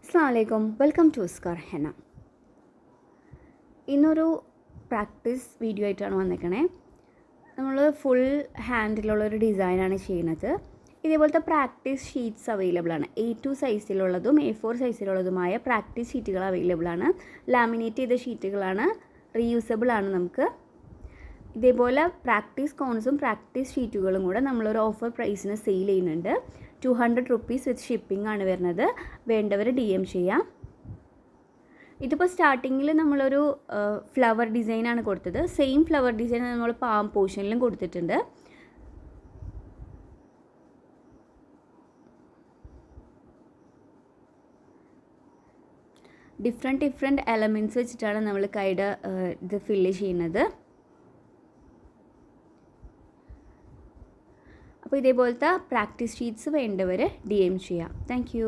അസ്സലാമലൈക്കും, welcome to ഉസ്കാർ Hena. ഇന്നൊരു practice video ആയിട്ടാണ് വന്നേക്കണേ. നമ്മൾ ഫുൾ ഹാൻഡിലുള്ളൊരു ഡിസൈനാണ് ചെയ്യുന്നത്. ഇതേപോലത്തെ പ്രാക്ടീസ് ഷീറ്റ്സ് അവൈലബിൾ ആണ്. A2 സൈസിലുള്ളതും A4 സൈസിലുള്ളതുമായ പ്രാക്ടീസ് ഷീറ്റുകൾ അവൈലബിൾ ആണ്. ലാമിനേറ്റ് ചെയ്ത ഷീറ്റുകളാണ്, റീയൂസബിൾ ആണ്. നമുക്ക് ഇതേപോലെ പ്രാക്ടീസ് കോൺസും പ്രാക്ടീസ് ഷീറ്റുകളും കൂടെ നമ്മളൊരു ഓഫർ പ്രൈസിന് സെയിൽ ചെയ്യുന്നുണ്ട്. 200 റുപ്പീസ് വിത്ത് ഷിപ്പിംഗ് ആണ് വരുന്നത്. വേണ്ടവർ DM ചെയ്യാം. ഇതിപ്പോൾ സ്റ്റാർട്ടിങ്ങിൽ നമ്മളൊരു ഫ്ലവർ ഡിസൈനാണ് കൊടുത്തത്. സെയിം ഫ്ലവർ ഡിസൈൻ നമ്മൾ പാം പോർഷനിലും കൊടുത്തിട്ടുണ്ട്. ഡിഫറെൻറ്റ് എലമെൻറ്റ്സ് വെച്ചിട്ടാണ് നമ്മൾ കൈയുടെ ഇത് ഫില്ല് ചെയ്യുന്നത്. അപ്പോൾ ഇതേപോലത്തെ പ്രാക്ടീസ് ഷീറ്റ്സ് വേണ്ടവർ DM ചെയ്യാം. Thank you.